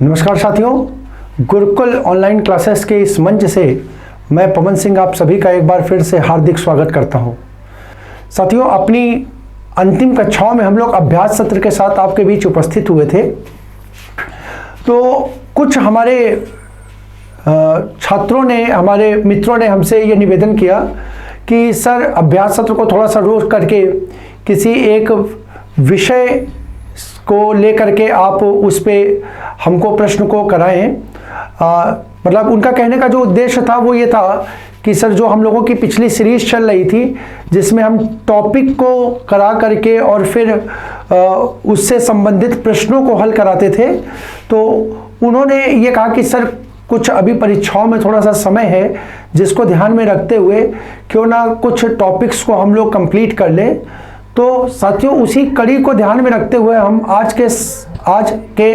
नमस्कार साथियों, Gurukul online classes के इस मंच से मैं पवन सिंह आप सभी का एक बार फिर से हार्दिक स्वागत करता हूं। साथियों, अपनी अंतिम कक्षाओं में हम लोग अभ्यास सत्र के साथ आपके बीच उपस्थित हुए थे। तो कुछ हमारे छात्रों ने, हमारे मित्रों ने हमसे ये निवेदन किया कि सर अभ्यास सत्र को थोड़ा सा रोक करके किसी एक विषय को लेकर के आप उस पे हमको प्रश्न को कराएं। मतलब उनका कहने का जो उद्देश्य था वो ये था कि सर जो हम लोगों की पिछली सीरीज चल रही थी जिसमें हम टॉपिक को करा करके और फिर उससे संबंधित प्रश्नों को हल कराते थे, तो उन्होंने ये कहा कि सर कुछ अभी परीक्षाओं में थोड़ा सा समय है जिसको ध्यान में रखते हुए क्यों ना कुछ टॉपिक्स को हम लोग कंप्लीट कर लें। तो साथियों, उसी कड़ी को ध्यान में रखते हुए हम आज के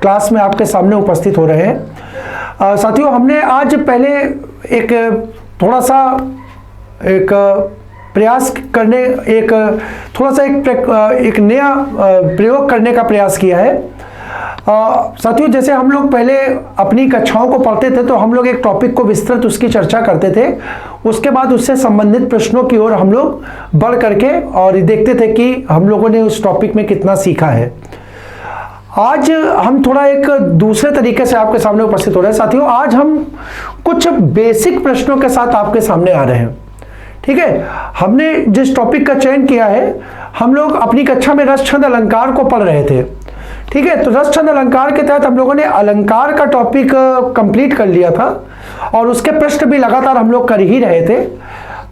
क्लास में आपके सामने उपस्थित हो रहे हैं। साथियों, हमने आज पहले एक थोड़ा सा एक प्रयास करने एक नया प्रयोग करने का प्रयास किया है। साथियों, जैसे हम लोग पहले अपनी कक्षाओं को पढ़ते थे तो हम लोग एक टॉपिक को विस्तृत उसकी चर्चा करते थे, उसके बाद उससे संबंधित प्रश्नों की ओर हम लोग बढ़ करके और देखते थे कि हम लोगों ने उस टॉपिक में कितना सीखा है। आज हम थोड़ा एक दूसरे तरीके से आपके सामने उपस्थित हो रहे हैं। साथियों, आज हम कुछ बेसिक प्रश्नों के साथ आपके सामने आ रहे हैं। ठीक है, हमने जिस टॉपिक का चयन किया है, हम लोग अपनी कक्षा में रस छंद अलंकार को पढ़ रहे थे। ठीक है, तो रस छंद अलंकार के तहत हम लोगों ने अलंकार का टॉपिक कंप्लीट कर लिया था और उसके प्रश्न भी लगातार हम लोग कर ही रहे थे।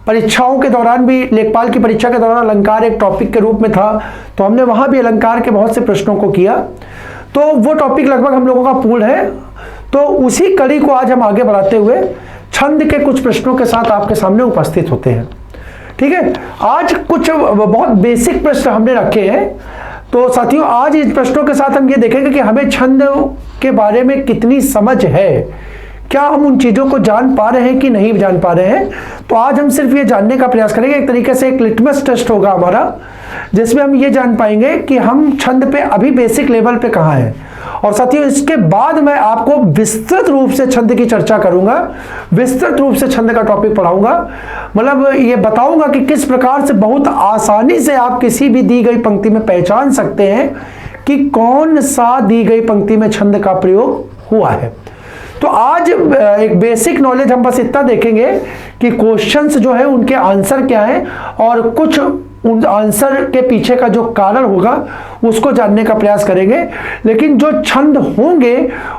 परीक्षाओं के दौरान भी, लेखपाल की परीक्षा के दौरान अलंकार एक टॉपिक के रूप में था, तो हमने वहां भी अलंकार के बहुत से प्रश्नों को किया। तो वो टॉपिक लगभग हम लोगों का पूर्ण है। तो उसी कड़ी को आज हम आगे बढ़ाते हुए छंद के कुछ प्रश्नों के साथ आपके सामने उपस्थित होते हैं। ठीक है, आज कुछ बहुत बेसिक प्रश्न हमने रखे हैं। तो साथियों, आज इन प्रश्नों के साथ हम ये देखेंगे कि हमें छंद के बारे में कितनी समझ है, क्या हम उन चीज़ों को जान पा रहे हैं कि नहीं जान पा रहे हैं। तो आज हम सिर्फ ये जानने का प्रयास करेंगे, एक तरीके से एक लिटमस टेस्ट होगा हमारा, जिसमें हम ये जान पाएंगे कि हम छंद पे अभी बेसिक लेवल पे कहाँ हैं। और साथियों, इसके बाद मैं आपको विस्तृत रूप से छंद की चर्चा करूंगा, विस्तृत रूप से छंद का टॉपिक पढ़ाऊंगा। मतलब ये बताऊंगा कि किस प्रकार से बहुत आसानी से आप किसी भी दी गई पंक्ति में पहचान सकते हैं कि कौन सा दी गई पंक्ति में छंद का प्रयोग हुआ है। तो आज एक बेसिक नॉलेज हम बस इतना देखेंगे कि क्वेश्चंस जो है उनके आंसर क्या है और कुछ उन आंसर के पीछे का जो कारण होगा उसको जानने का प्रयास करेंगे। लेकिन जो छंद होंगे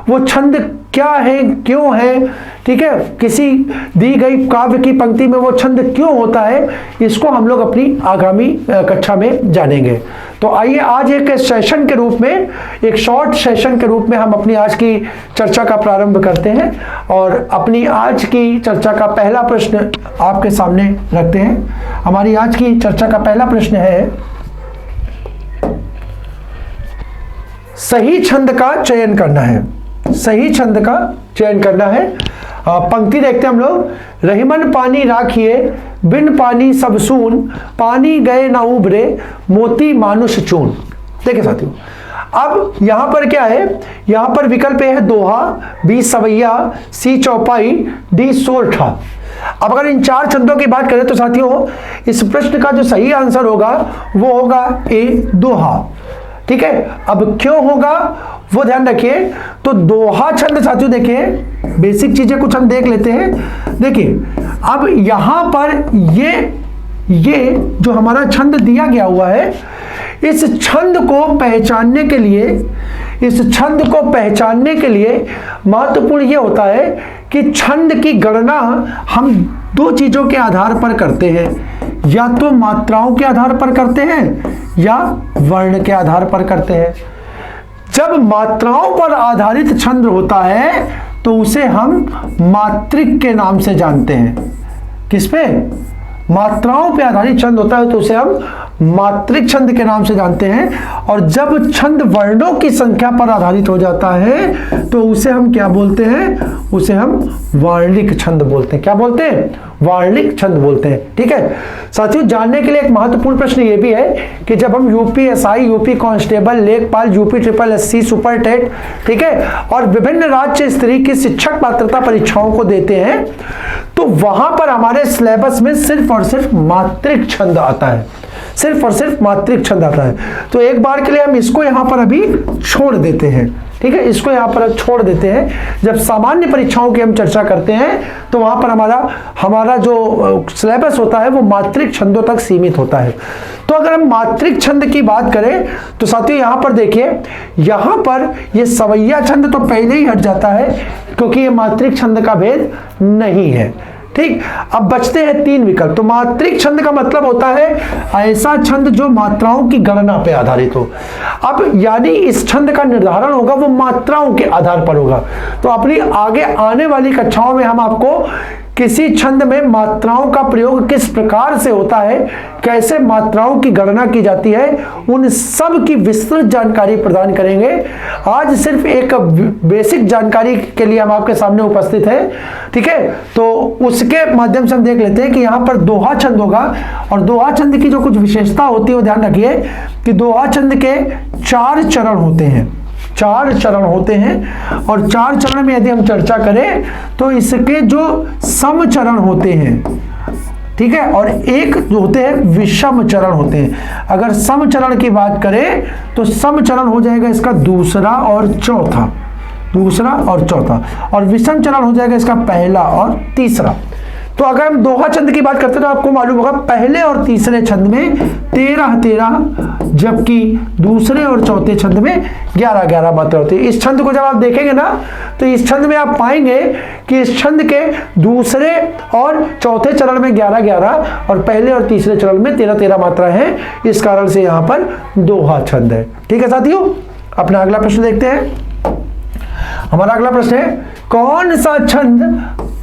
वो छंद क्या है, क्यों है, ठीक है, किसी दी गई काव्य की पंक्ति में वो छंद क्यों होता है, इसको हम लोग अपनी आगामी कक्षा में जानेंगे। तो आइए आज एक सेशन के रूप में, एक शॉर्ट सेशन के रूप में हम अपनी आज की चर्चा का प्रारंभ करते हैं और अपनी आज की चर्चा का पहला प्रश्न आपके सामने रखते हैं। हमारी आज की चर्चा का पहला प्रश्न है, सही छंद का चयन करना है। सही छंद का चयन करना है। पंक्ति देखते हैं हम लोग, रहीमन पानी राखिए बिन पानी सब सून, पानी गए ना उबरे मोती मानुष चून। देखिए साथियों, अब यहां पर क्या है, यहां पर विकल्प है दोहा, बी सवैया, सी चौपाई, डी सोरठा। अब अगर इन चार छंदों की बात करें तो साथियों इस प्रश्न का जो सही आंसर होगा वो होगा ए दोहा। ठीक है, अब क्यों होगा वो ध्यान रखिए। तो दोहा छंद साथियों, देखिए बेसिक चीजें कुछ हम देख लेते हैं। देखिए अब यहां पर ये जो हमारा छंद दिया गया हुआ है, इस छंद को पहचानने के लिए महत्वपूर्ण ये होता है कि छंद की गणना हम दो चीजों के आधार पर करते हैं, या तो मात्राओं के आधार पर करते हैं या वर्ण के आधार पर करते हैं। जब मात्राओं पर आधारित छंद होता है तो उसे हम मात्रिक के नाम से जानते हैं। किस पे? मात्राओं पे आधारित छंद होता है तो उसे हम मात्रिक छंद के नाम से जानते हैं। और जब छंद वर्णों की संख्या पर आधारित हो जाता है तो उसे हम क्या बोलते हैं? उसे हम वार्णिक छंद बोलते हैं। क्या बोलते हैं? वार्णिक छंद बोलते हैं। ठीक है साथियों, जानने के लिए एक महत्वपूर्ण प्रश्न ये भी है कि जब हम यूपीएसआई, यूपी कांस्टेबल, लेखपाल, UP triple SC, super TET, ठीक है, और विभिन्न राज्य स्तरीय की शिक्षक पात्रता परीक्षाओं को देते हैं तो वहां पर हमारे सिलेबस में सिर्फ और सिर्फ मात्रिक छंद आता है, सिर्फ और सिर्फ मात्रिक छंद आता है। तो एक बार के लिए हम इसको यहां पर अभी छोड़ देते हैं। ठीक है, इसको यहां पर छोड़ देते हैं। जब सामान्य परीक्षाओं की हम चर्चा करते हैं तो वहां पर हमारा जो सिलेबस होता है वो मात्रिक छंदों तक सीमित होता है। तो अगर हम मात्रिक छंद की बात करें तो साथियों यहां पर देखिए, यहां पर ये सवैया छंद तो पहले ही हट जाता है क्योंकि ये मात्रिक छंद का भेद नहीं है। ठीक, अब बचते हैं 3 विकल्प। तो मात्रिक छंद का मतलब होता है ऐसा छंद जो मात्राओं की गणना पे आधारित हो। अब यानी इस छंद का निर्धारण होगा वो मात्राओं के आधार पर होगा। तो अपनी आगे आने वाली कक्षाओं में हम आपको किसी छंद में मात्राओं का प्रयोग किस प्रकार से होता है, कैसे मात्राओं की गणना की जाती है, उन सब की विस्तृत जानकारी प्रदान करेंगे। आज सिर्फ एक बेसिक जानकारी के लिए हम आपके सामने उपस्थित हैं। ठीक है, तो उसके माध्यम से हम देख लेते हैं कि यहाँ पर दोहा छंद होगा और दोहा छंद की जो कुछ विशेषता होती है वो ध्यान रखिए कि दोहा छंद के 4 चरण होते हैं, 4 चरण होते हैं और 4 चरण में यदि हम चर्चा करें तो इसके जो सम चरण होते हैं, ठीक है, और एक जो होते हैं विषम चरण होते हैं। अगर सम चरण की बात करें तो सम चरण हो जाएगा इसका दूसरा और चौथा, दूसरा और चौथा, और विषम चरण हो जाएगा इसका पहला और तीसरा। तो अगर हम दोहा छंद की बात करते हैं तो आपको मालूम होगा पहले और तीसरे छंद में 13-13, जबकि दूसरे और चौथे छंद में 11-11 मात्रा होती है। इस छंद को जब आप देखेंगे ना तो इस छंद में आप पाएंगे कि इस छंद के दूसरे और चौथे चरण में 11-11 और पहले और तीसरे चरण में 13-13 मात्रा है। इस कारण से यहां पर दोहा छंद है। ठीक है साथियों, अपना अगला प्रश्न देखते हैं। हमारा अगला प्रश्न है कौन सा छंद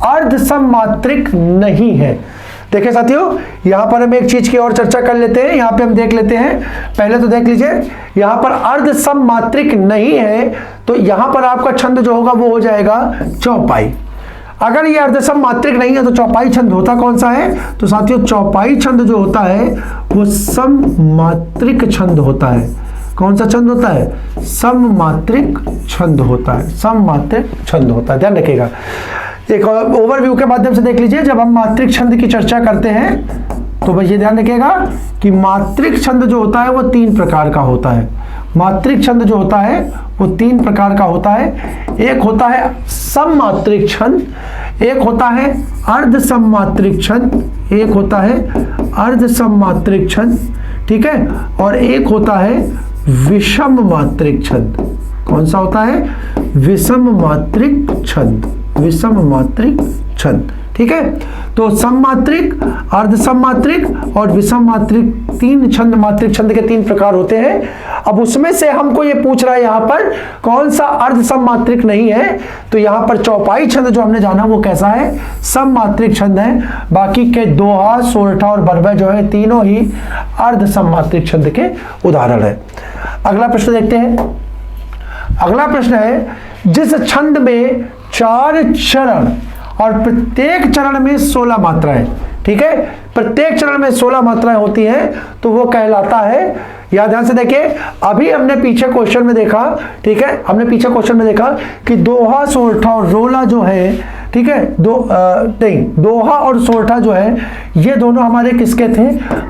अर्ध सममात्रिक नहीं है। देखिए साथियों, यहां पर हम एक चीज की और चर्चा कर लेते हैं। यहां पे हम देख लेते हैं, पहले तो देख लीजिए यहां पर अर्ध सममात्रिक नहीं है तो यहां पर आपका छंद जो होगा वो हो जाएगा चौपाई। अगर ये अर्ध सममात्रिक नहीं है तो चौपाई छंद होता कौन सा है? तो साथियों चौपाई छंद जो होता है वो सममात्रिक छंद होता है। कौन सा छंद होता है? सममात्रिक छंद होता है, सममात्रिक छंद होता है। ध्यान रखिएगा, एक ओवरव्यू के माध्यम से देख लीजिए। जब हम मात्रिक छंद की चर्चा करते हैं तो बस ये ध्यान रखिएगा कि मात्रिक छंद जो होता है वो 3 प्रकार का होता है। मात्रिक छंद जो होता है वो 3 प्रकार का होता है। एक होता है सममात्रिक छंद, एक होता है अर्ध सममात्रिक छंद, एक होता है अर्ध सममात्रिक छंद, ठीक है, और एक होता है विषम मात्रिक छंद। कौन सा होता है? विषम मात्रिक छंद, विषम मात्रिक छंद। ठीक है, तो सममात्रिक, अर्ध सममात्रिक और विषम मात्रिक 3 छंद, मात्रिक छंद के 3 प्रकार होते हैं। अब उसमें से हमको ये पूछ रहा है यहां पर कौन सा अर्ध सममात्रिक नहीं है, तो यहां पर चौपाई छंद जो हमने जाना वो कैसा है? सममात्रिक छंद है। बाकी के दोहा, सोरठा और बरबे जो है तीनों ही अर्ध सममात्रिक छंद के उदाहरण है। अगला प्रश्न देखते हैं। अगला प्रश्न है जिस छंद में 4 चरण और प्रत्येक चरण में 16 मात्राएं, ठीक है, प्रत्येक चरण में 16 मात्राएं होती हैं तो वो कहलाता है, या ध्यान से देखिए, अभी हमने पीछे क्वेश्चन में देखा, ठीक है, हमने पीछे क्वेश्चन में देखा कि दोहा, सोरठा और रोला जो है, ठीक है, दोहा और सोरठा जो है ये दोनों हमारे किसके थे?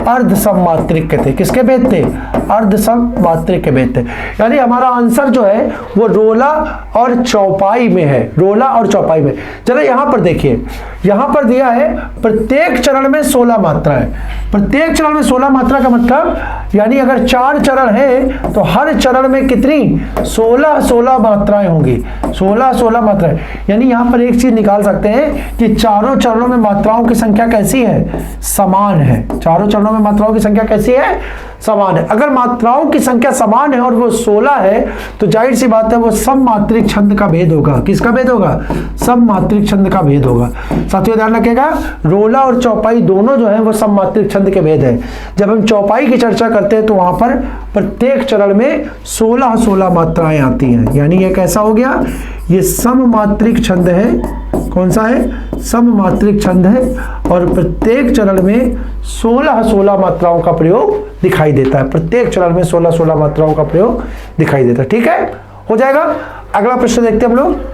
अर्ध सममात्रिक के थे। किसके भेद थे? अर्ध सममात्रिक के भेद थे। यानी हमारा आंसर जो है वो रोला और चौपाई में है, रोला और चौपाई में। चलो यहां पर देखिए, यहां पर दिया है प्रत्येक चरण में 16 मात्राएं। प्रत्येक चरण में 16 मात्रा का मतलब यानी अगर 4 चरण है तो हर चरण में कितनी? 16 मात्राएं होंगी, 16 मात्राएं। यानी यहां पर एक चीज निकाल सकते हैं कि चारों चरणों में मात्राओं की संख्या कैसी है? समान है। चारों चरणों में मात्राओं की संख्या कैसी है? समान है। अगर मात्राओं की संख्या समान है और वो 16 है तो जाहिर सी बात है वो सममात्रिक छंद का भेद होगा। किसका भेद होगा? सममात्रिक छंद का भेद होगा। साथियों ध्यान रखिएगा, रोला और चौपाई दोनों जो है वो सममात्रिक छंद के भेद है। जब हम चौपाई की चर्चा करते हैं तो वहां पर प्रत्येक चरण में 16 मात्राएं आती हैं। यानी ये कैसा हो गया? ये सममात्रिक छंद है। कौन सा है? सममात्रिक छंद है और प्रत्येक चरण में 16-16 मात्राओं का प्रयोग दिखाई देता है। प्रत्येक चरण में 16-16 मात्राओं का प्रयोग दिखाई देता है। ठीक है, हो जाएगा। अगला प्रश्न देखते हैं हम लोग।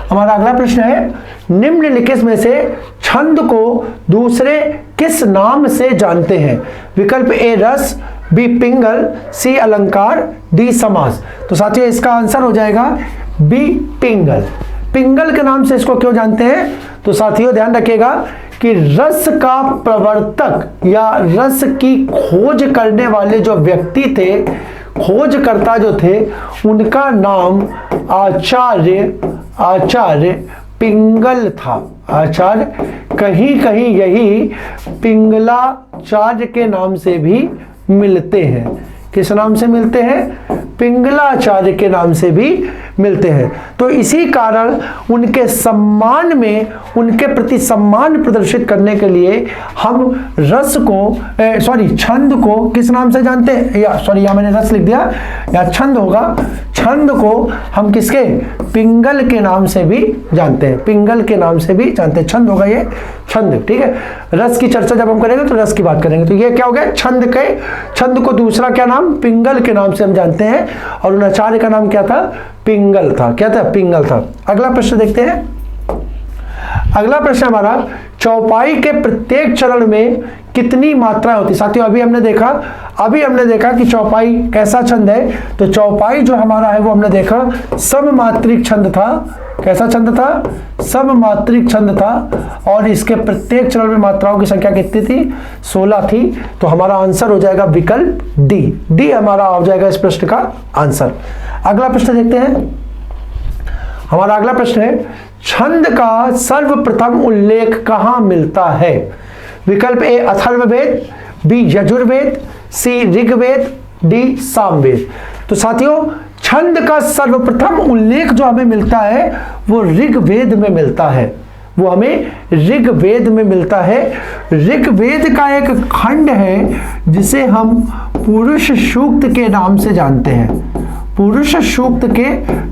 हमारा अगला प्रश्न है, निम्नलिखित में से छंद को दूसरे किस नाम से जानते हैं? विकल्प ए रस, बी पिंगल, सी अलंकार, डी समास। तो साथियों इसका आंसर हो जाएगा बी पिंगल। पिंगल के नाम से इसको क्यों जानते हैं? तो साथियों ध्यान रखिएगा कि रस का प्रवर्तक या रस की खोज करने वाले जो व्यक्ति थे, खोजकर्ता जो थे, उनका नाम आचार्य पिंगल था। आचार्य कहीं कहीं यही पिंगलाचार्य के नाम से भी मिलते हैं। किस नाम से मिलते हैं? पिंगलाचार्य के नाम से भी मिलते हैं। तो इसी कारण उनके सम्मान में, उनके प्रति सम्मान प्रदर्शित करने के लिए हम रस को छंद को किस नाम से जानते हैं? यहाँ मैंने रस लिख दिया, या छंद होगा। छंद को हम किसके? पिंगल के नाम से भी जानते हैं। पिंगल के नाम से भी जानते हैं। छंद होगा ये, छंद। ठीक है, रस की चर्चा जब हम करेंगे तो रस की बात करेंगे। तो ये क्या हो गया? छंद को दूसरा क्या नाम? पिंगल के नाम से हम जानते हैं। और उन आचार्य का नाम क्या था? पिंगल था। क्या था? पिंगल था। अगला प्रश्न देखते हैं। अगला प्रश्न हमारा, चौपाई के प्रत्येक चरण में कितनी मात्राएं होती? साथियों अभी हमने देखा कि चौपाई कैसा छंद है। तो चौपाई जो हमारा है वो हमने देखा सममात्रिक छंद था। कैसा छंद था? सममात्रिक छंद था। और इसके प्रत्येक चरण में मात्राओं की संख्या कितनी थी? 16 थी। तो हमारा आंसर हो जाएगा विकल्प डी। डी हमारा हो जाएगा इस प्रश्न का आंसर। अगला प्रश्न देखते हैं। हमारा अगला प्रश्न है, छंद का सर्वप्रथम उल्लेख कहां मिलता है? विकल्प ए अथर्ववेद, बी यजुर्वेद, सी ऋग्वेद, डी सामवेद। तो साथियों छंद का सर्वप्रथम उल्लेख जो हमें मिलता है वो ऋग्वेद में मिलता है। वो हमें ऋग्वेद में मिलता है। ऋग्वेद का एक खंड है जिसे हम पुरुष सूक्त के नाम से जानते हैं। पुरुष सूक्त के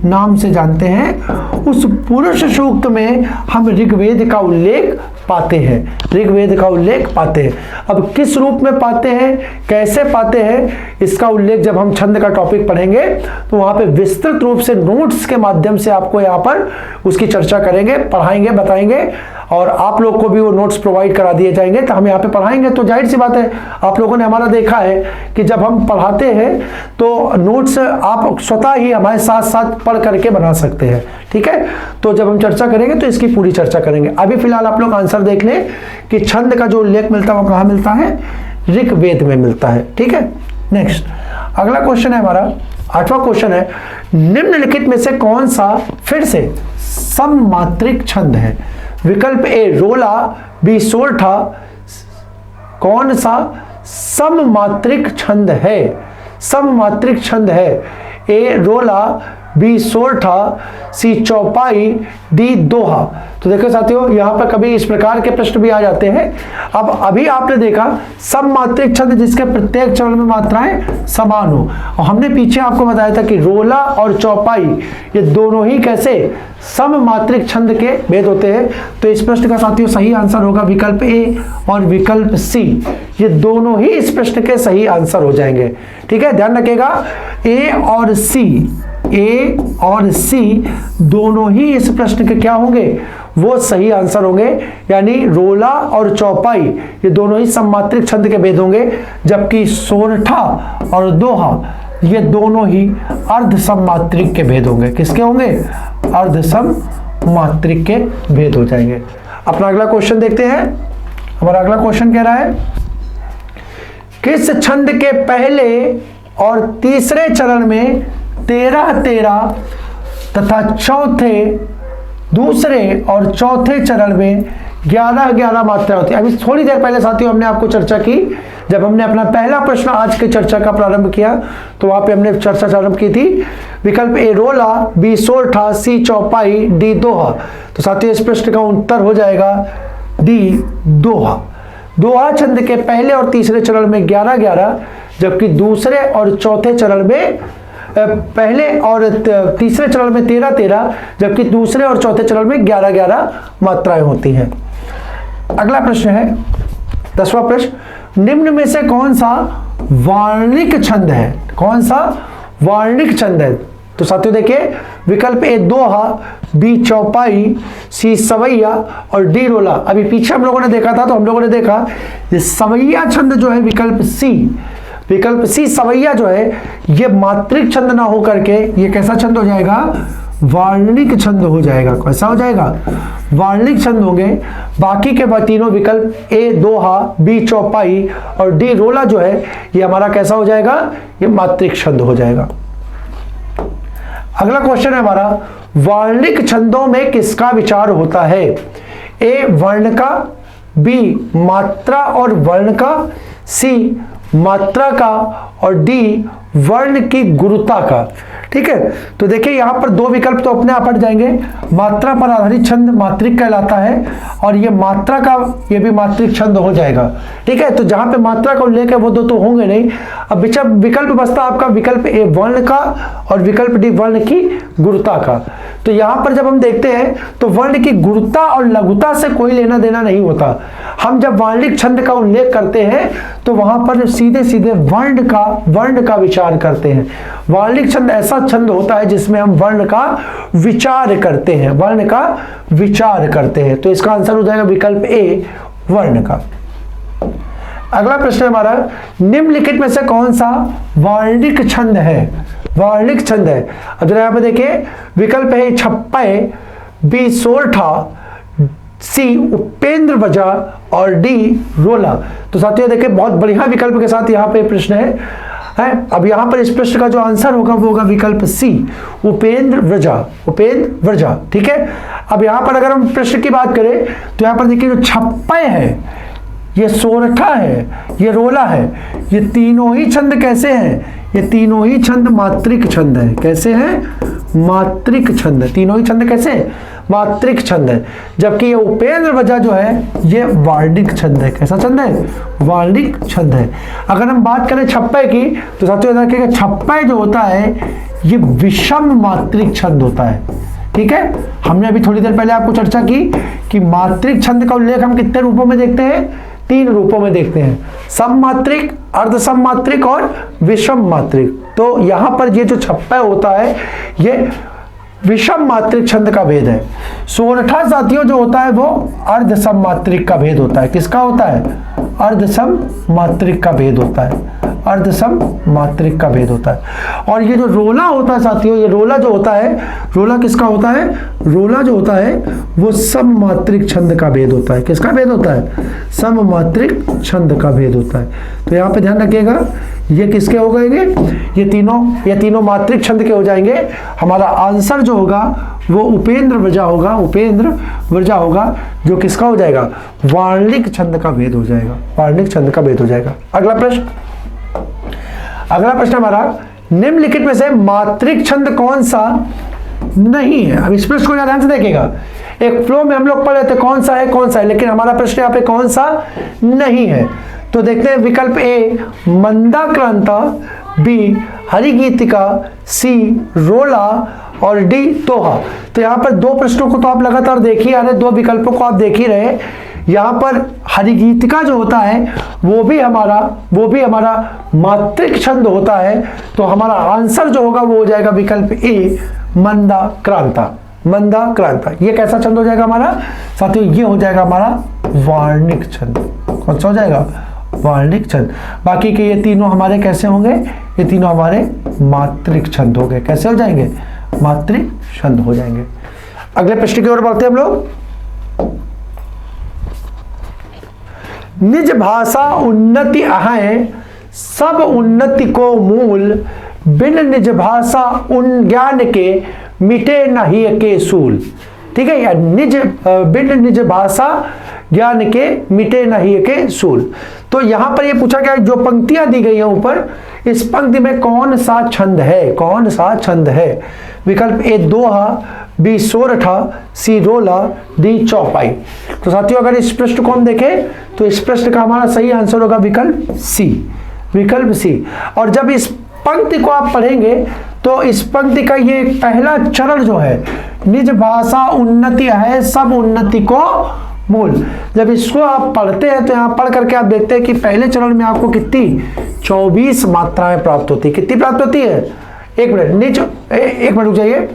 नाम से जानते हैं। उस पुरुष सूक्त में हम ऋग्वेद का उल्लेख पाते हैं। ऋग्वेद का उल्लेख पाते हैं। अब किस रूप में पाते हैं, कैसे पाते हैं, इसका उल्लेख जब हम छंद का टॉपिक पढ़ेंगे तो वहां पे विस्तृत रूप से नोट्स के माध्यम से आपको यहाँ पर उसकी चर्चा करेंगे, पढ़ाएंगे, बताएंगे। और आप लोग को भी वो नोट्स प्रोवाइड करा दिए जाएंगे। तो हम यहाँ पे पढ़ाएंगे तो जाहिर सी बात है, आप लोगों ने हमारा देखा है कि जब हम पढ़ाते हैं तो नोट्स आप स्वतः ही हमारे साथ साथ पढ़ करके बना सकते हैं। ठीक है, तो जब हम चर्चा करेंगे तो इसकी पूरी चर्चा करेंगे। अभी फिलहाल आप लोग आंसर देख लें कि छंद का जो उल्लेख मिलता है वो कहाँ मिलता है? ऋग्वेद में मिलता है। ठीक है, नेक्स्ट अगला क्वेश्चन है हमारा 8वां क्वेश्चन है, निम्नलिखित में से कौन सा फिर से सममात्रिक छंद है? विकल्प ए रोला, बी सोरठा। कौन सा सममात्रिक छंद है? सममात्रिक छंद है। ए रोला, बी सोरठा, सी चौपाई, डी दोहा। तो देखो साथियों यहाँ पर कभी इस प्रकार के प्रश्न भी आ जाते हैं। अब अभी आपने देखा सममात्रिक छंद जिसके प्रत्येक चरण में मात्राएं समान हो। और हमने पीछे आपको बताया था कि रोला और चौपाई ये दोनों ही कैसे सममात्रिक छंद के भेद होते हैं। तो इस प्रश्न का साथियों सही आंसर होगा विकल्प ए और विकल्प सी। ये दोनों ही इस प्रश्न के सही आंसर हो जाएंगे। ठीक है, ध्यान रखिएगा ए और सी दोनों ही इस प्रश्न के क्या होंगे? वो सही आंसर होंगे। यानी रोला और चौपाई ये दोनों ही सममात्रिक छंद के भेद होंगे, जबकि सोरठा और दोहा ये दोनों ही अर्ध सममात्रिक के भेद होंगे। किसके होंगे? अर्ध सममात्रिक के भेद हो जाएंगे। अपना अगला क्वेश्चन देखते हैं। हमारा अगला क्वेश्चन कह रहा है, किस छंद के पहले और तीसरे चरण में 13-13 तथा दूसरे और चौथे चरण में 11-11 मात्रा होती है? अभी थोड़ी देर पहले साथियों हमने आपको चर्चा की, जब हमने अपना पहला प्रश्न आज की चर्चा का प्रारंभ किया तो वहां पे हमने चर्चा प्रारंभ की थी। विकल्प ए रोला, बी सोरठा, सी चौपाई, डी दोहा। तो साथियों इस प्रश्न का उत्तर हो जाएगा डी दोहा। दोहा छंद के पहले और तीसरे चरण में 11-11, जबकि दूसरे और चौथे चरण में पहले और तीसरे चरण में 13-13, जबकि दूसरे और चौथे चरण में 11-11 मात्राएं होती हैं। अगला प्रश्न है 10वां प्रश्न, निम्न में से कौन सा वर्णिक छंद है? कौन सा वर्णिक छंद है? तो साथियों देखिए, विकल्प ए दोहा, बी चौपाई, सी सवैया और डी रोला। अभी पीछे हम लोगों ने देखा था, तो हम लोगों ने देखा ये सवैया छंद जो है विकल्प सी सवैया जो है ये मात्रिक छंद ना हो करके ये कैसा छंद हो जाएगा? वर्णिक छंद हो जाएगा। कैसा हो जाएगा? वर्णिक छंद होंगे। बाकी के तीनों विकल्प ए दोहा, बी चौपाई और डी रोला जो है ये हमारा कैसा हो जाएगा? ये मात्रिक छंद हो जाएगा। अगला क्वेश्चन है हमारा, वर्णिक छंदों में किसका विचार होता है? ए वर्ण का, बी मात्रा और वर्ण का, सी मात्रा का और डी वर्ण की गुरुता का। ठीक है, तो देखिए यहां पर दो विकल्प तो अपने आप हट जाएंगे। मात्रा पर आधारित छंद मात्रिक कहलाता है और ये मात्रा का ये भी मात्रिक छंद हो जाएगा। ठीक है, तो जहां पे मात्रा का उल्लेख है वो दो तो होंगे नहीं। अब विकल्प बचता आपका विकल्प ए वर्ण का और विकल्प डी वर्ण की गुरुता का। तो यहां पर जब हम देखते हैं तो वर्ण की गुरुता और लघुता से कोई लेना देना नहीं होता। हम जब वर्णिक छंद का उल्लेख करते हैं तो वहां पर सीधे सीधे वर्ण का विचार करते हैं। वर्णिक छंद ऐसा छंद होता है जिसमें हम वर्ण का विचार करते हैं, वर्ण का विचार करते हैं। तो इसका आंसर हो जाएगा विकल्प ए वर्ण का। अगला प्रश्न है हमारा, निम्नलिखित में से कौन सा वर्णिक छंद है? वर्णिक छंद है। अब जरा यहां पे देखिए, विकल्प है छप्पय, बी सोरठा, सी उपेंद्र वजा और डी रोला। तो साथियों देखिए बहुत बढ़िया विकल्प के साथ यहाँ पे प्रश्न है। अब यहाँ पर इस प्रश्न का जो आंसर होगा वो होगा विकल्प सी उपेंद्र व्रजा। ठीक है, अब यहाँ पर अगर हम प्रश्न की बात करें तो यहाँ पर देखिए जो छप्पय है, ये सोरठा है, ये रोला है, ये तीनों ही छंद कैसे हैं? ये तीनों ही छंद मात्रिक छंद है। कैसे हैं? मात्रिक छंद। तीनों ही छंद कैसे? मात्रिक छंद है। जबकि ये उपेंद्र वजा जो है ये वर्णिक छंद है। कैसा छंद है? वर्णिक छंद है। अगर हम बात करें छप्पय की तो साथियों देखिएगा छप्पय जो होता है ये विषम मात्रिक छंद होता है। ठीक है, हमने अभी थोड़ी देर पहले आपको चर्चा की कि मात्रिक छंद का उल्लेख हम कितने रूपों में देखते हैं? 3 रूपों में देखते हैं, सममात्रिक, अर्धसममात्रिक और विषम मात्रिक। तो यहां पर ये जो छप्पय होता है ये विषम मात्रिक छंद का भेद है। सोरठा साथियों जो होता है वो अर्धसम मात्रिक का भेद होता है। किसका होता है? अर्धसम मात्रिक का भेद होता है। अर्धसम मात्रिक का भेद होता है। और ये जो रोला होता है साथियों, ये रोला जो होता है, रोला किसका होता है? रोला जो होता है वो सम मात्रिक छंद का भेद होता है। किसका भेद होता है? सम मात्रिक छंद का भेद होता है। तो यहाँ पे ध्यान रखिएगा ये किसके हो गएंगे? ये तीनों मात्रिक छंद के हो जाएंगे। हमारा आंसर जो होगा वो उपेंद्र व्रजा होगा। उपेंद्र व्रजा होगा जो किसका हो जाएगा? वर्णिक छंद का भेद हो जाएगा। वर्णिक छंद का भेद हो जाएगा। अगला प्रश्न हमारा, निम्नलिखित में से मात्रिक छंद कौन सा नहीं है? अब इस प्रश्न को ध्यान से देखिएगा। एक फ्लो में हम लोग पढ़ रहे थे कौन सा है, लेकिन हमारा प्रश्न यहाँ पे कौन सा नहीं है। तो देखते हैं विकल्प ए मंदाक्रांता, बी हरिगीतिका, सी रोला और डी दोहा। तो यहाँ पर 2 प्रश्नों को तो आप लगातार देख ही आ रहे, 2 विकल्पों को आप देख ही रहे। यहाँ पर हरिगीतिका जो होता है वो भी हमारा मात्रिक छंद होता है। तो हमारा आंसर जो होगा वो हो जाएगा विकल्प ए मंदाक्रांता। ये कैसा छंद हो जाएगा हमारा साथियों? ये हो जाएगा हमारा वर्णिक छंद। कौन सा हो जाएगा? वर्णिक छंद। बाकी के ये तीनों हमारे कैसे होंगे? ये तीनों हमारे मात्रिक छंद हो गए। कैसे हो जाएंगे? मात्रिक छंद हो जाएंगे। अगले प्रश्न की ओर बढ़ते हैं हम लोग। निज भाषा उन्नति अहै, सब उन्नति को मूल, बिन निज भाषा उन ज्ञान के मिटे नहीं के सूल। ठीक है, या बिन निज भाषा ज्ञान के मिटे नहीं के सूल। तो यहां पर ये पूछा गया जो पंक्तियां दी गई हैं ऊपर, इस पंक्ति में कौन सा छंद है? कौन सा छंद है? विकल्प ए दोहा, बी सोरठा, सी रोला, डी चौपाई। तो साथियों अगर इस प्रश्न को हम देखें तो इस प्रश्न का हमारा सही आंसर होगा विकल्प सी। और जब इस पंक्ति को आप पढ़ेंगे तो इस पंक्ति का ये पहला चरण जो है, निज भाषा उन्नति है सब उन्नति को मूल। जब इसको आप पढ़ते हैं तो यहाँ पढ़ करके आप देखते हैं कि पहले चरण में आपको कितनी 24 मात्राएं प्राप्त होती है। कितनी प्राप्त होती है? एक मिनट रुक जाइए।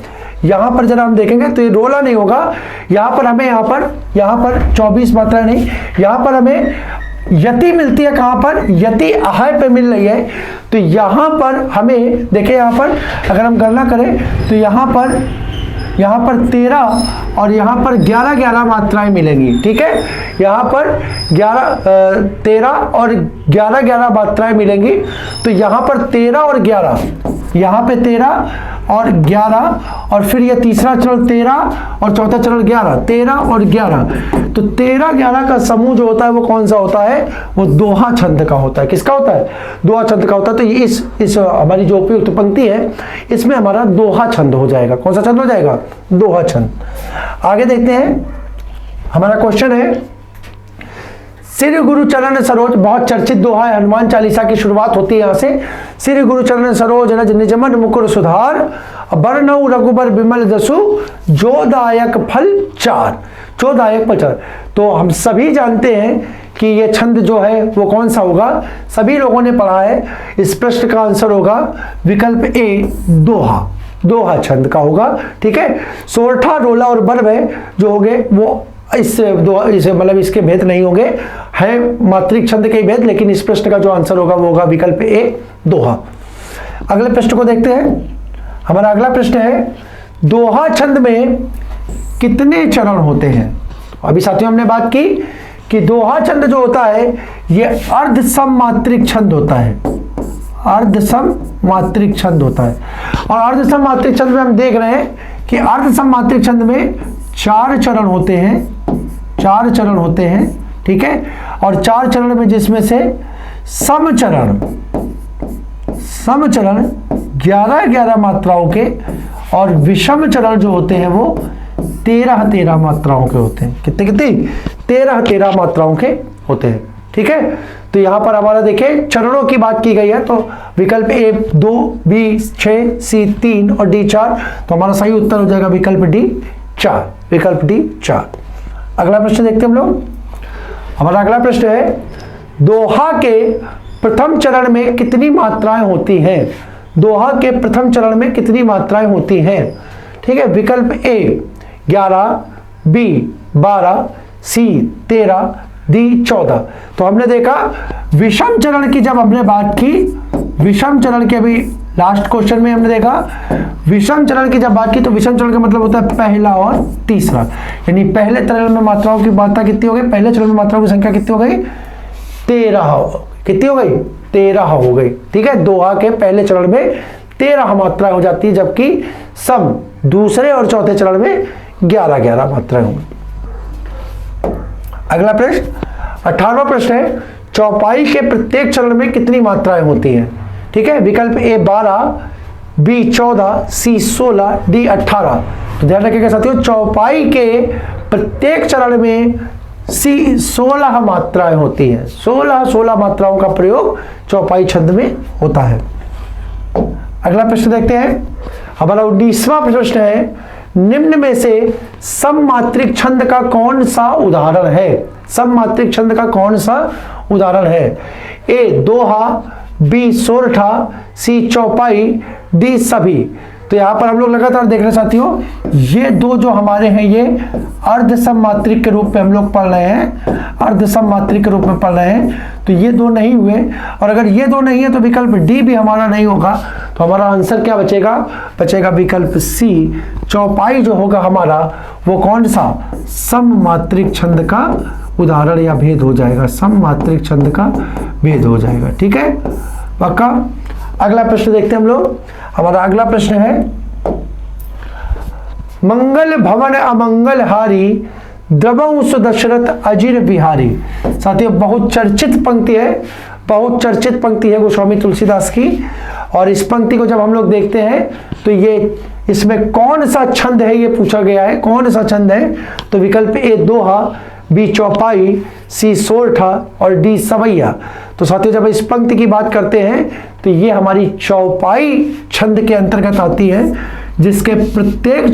यहाँ पर जरा हम देखेंगे तो ये रोला नहीं होगा। यहाँ पर हमें यहाँ पर 24 मात्राएं नहीं, यहाँ पर हमें यति मिलती है। कहाँ पर? यति अहाय पे मिल रही है। तो यहाँ पर हमें देखिए, यहाँ पर अगर हम गणना करें तो यहाँ पर 13 और यहाँ पर 11 मात्राएं मिलेंगी। ठीक है, यहाँ पर 13 और 11 मात्राएं मिलेंगी। तो यहाँ पर 13 और 11, यहाँ पे 13 और 11 और फिर ये तीसरा चरण 13 और चौथा चरण 11, 13 और 11। तो 13-11 का समूह जो होता है वो कौन सा होता है? वो दोहा छंद का होता है। किसका होता है? दोहा छंद का होता है। तो ये इस हमारी जो उपयुक्त पंक्ति है इसमें हमारा दोहा छंद हो जाएगा। कौन सा छंद हो जाएगा? दोहा छंद। आगे देखते हैं, हमारा क्वेश्चन है श्री गुरु चरण सरोज, बहुत चर्चित दोहा है, हनुमान चालीसा की शुरुआत होती है यहाँ से। श्री गुरु चरण सरोज रज निजमन मुकुर सुधार, बरनऊ रघुबर बिमल जसु, जोदायक फल चार। जोदायक फल चार। तो हम सभी जानते हैं कि ये छंद जो है वो कौन सा होगा? सभी लोगों ने पढ़ा है। इस प्रश्न का आंसर होगा विकल्प ए, दोहा। दोहा छंद का होगा। ठीक है, सोरठा, रोला और बरवे जो होंगे वो इससे मतलब इसके भेद नहीं होंगे, है मात्रिक छंद के भेद। लेकिन इस प्रश्न का जो आंसर होगा वो होगा विकल्प ए, दोहा। अगले प्रश्न को देखते हैं। हमारा अगला प्रश्न है, दोहा छंद में कितने चरण होते हैं? अभी साथियों हमने बात की कि दोहा छंद जो होता है ये अर्ध सममात्रिक छंद होता है। अर्ध सममात्रिक छंद होता है। और अर्ध सममात्रिक छंद में हम देख रहे हैं कि अर्ध सममात्रिक छंद में 4 चरण होते हैं। 4 चरण होते हैं। ठीक है, और 4 चरण में जिसमें से समचरण 11 मात्राओं के और विषम चरण जो होते हैं वो 13 मात्राओं के होते हैं। कितनी 13 मात्राओं के होते हैं। ठीक है, तो यहां पर हमारा देखिए चरणों की बात की गई है। तो विकल्प ए 2, बी 6, सी 3 और डी 4। तो हमारा सही उत्तर हो जाएगा विकल्प डी 4। विकल्प डी 4। अगला प्रश्न देखते हैं हम लोग। हमारा अगला प्रश्न है, दोहा के प्रथम चरण में कितनी मात्राएं होती हैं? दोहा के प्रथम चरण में कितनी मात्राएं होती हैं? ठीक है, विकल्प ए 11, बी 12, सी 13, डी 14। तो हमने देखा विषम चरण की, जब हमने बात की विषम चरण के, अभी लास्ट क्वेश्चन में हमने देखा विषम चरण की जब बात की, तो विषम चरण का मतलब होता है पहला और तीसरा। यानी पहले चरण में मात्राओं की मात्रा कितनी हो गई? पहले चरण में मात्राओं की संख्या कितनी हो गई? 13। कितनी हो गई? 13 हो गई। ठीक है, दोहा के पहले चरण में 13 मात्राएं हो जाती है, जबकि सम दूसरे और चौथे चरण में 11 मात्राएं होंगी। अगला प्रश्न 18वां प्रश्न है, चौपाई के प्रत्येक चरण में कितनी मात्राएं होती हैं? ठीक है, विकल्प ए 12, बी 14, सी 16, डी 18। तो ध्यान रखिएगा साथियों, चौपाई के प्रत्येक चरण में 16 मात्राएं होती हैं। 16 मात्राओं का प्रयोग चौपाई छंद में होता है। अगला प्रश्न देखते हैं। हमारा 19वां प्रश्न है, निम्न में से सममात्रिक छंद का कौन सा उदाहरण है? सममात्रिक छंद का कौन सा उदाहरण है? ए दोहा, बी सोरठा, सी चौपाई, डी सभी। तो यहां पर हम लोग लगातार देख रहे हैं साथियों, ये दो जो हमारे हैं ये अर्ध सममात्रिक के रूप में हम लोग पढ़ रहे हैं। अर्ध सममात्रिक के रूप में पढ़ रहे हैं। तो ये दो नहीं हुए, और अगर ये दो नहीं है तो विकल्प डी भी हमारा नहीं होगा। तो हमारा आंसर क्या बचेगा? बचेगा विकल्प सी, चौपाई जो होगा हमारा वो कौन सा? सममात्रिक छंद का उदाहरण या भेद हो जाएगा। सममात्रिक छंद का भेद हो जाएगा। ठीक है, पक्का। अगला प्रश्न देखते हैं हम लोग। हमारा अगला प्रश्न है, मंगल भवन अमंगल हारी, द्रवौ सुदशरथ अजिर बिहारी। साथियों बहुत चर्चित पंक्ति है, बहुत चर्चित पंक्ति है गोस्वामी तुलसीदास की। और इस पंक्ति को जब हम लोग देखते हैं तो ये इसमें कौन सा छंद है ये पूछा गया है। कौन सा छंद है? तो विकल्प ए दोहा, बी चौपाई, सी सोरठा और डी सवैया। तो साथियों जब इस पंक्ति की बात करते हैं तो ये हमारी चौपाई छंद के अंतर्गत आती है, जिसके प्रत्येक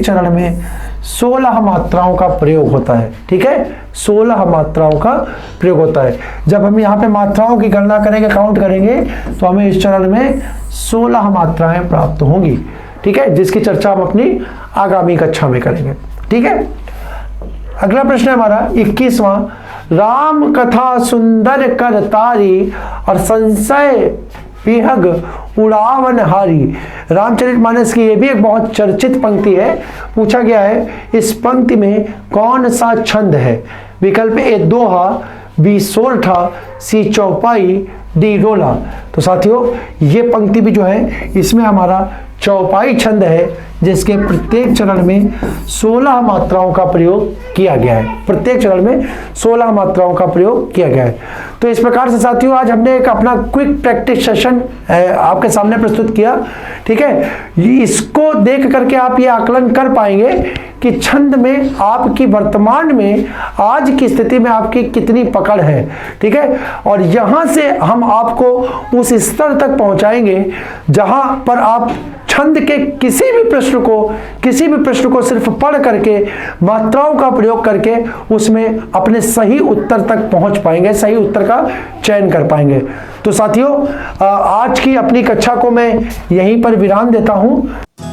चरण में 16 मात्राओं का प्रयोग होता है। ठीक है, 16 मात्राओं का प्रयोग होता है। जब हम यहाँ पे मात्राओं की गणना करेंगे, काउंट करेंगे, तो हमें इस चरण में 16 मात्राएं प्राप्त होंगी। ठीक है, जिसकी चर्चा हम अपनी आगामी कक्षा में करेंगे। ठीक है, अगला प्रश्न है हमारा 21वां। राम कथा सुंदर कर तारी और संशय विहग उड़ावन हारी। रामचरितमानस की ये भी एक बहुत चर्चित पंक्ति है। पूछा गया है इस पंक्ति में कौन सा छंद है? विकल्प ए दोहा, बी सोरठा, सी चौपाई, डी रोला। तो साथियों ये पंक्ति भी जो है इसमें हमारा चौपाई छंद है, जिसके प्रत्येक चरण में 16 मात्राओं का प्रयोग किया गया है। प्रत्येक चरण में 16 मात्राओं का प्रयोग किया गया है। तो इस प्रकार से साथियों आज हमने एक अपना क्विक प्रैक्टिस सेशन आपके सामने प्रस्तुत किया। ठीक है, इसको देख करके आप ये आकलन कर पाएंगे कि छंद में आपकी वर्तमान में आज की स्थिति में आपकी कितनी पकड़ है। ठीक है, और यहां से हम आपको उस स्तर तक पहुंचाएंगे जहां पर आप छंद के किसी भी प्रश्न को सिर्फ पढ़ करके मात्राओं का प्रयोग करके उसमें अपने सही उत्तर तक पहुंच पाएंगे, सही उत्तर का चयन कर पाएंगे। तो साथियों आज की अपनी कक्षा को मैं यहीं पर विराम देता हूं।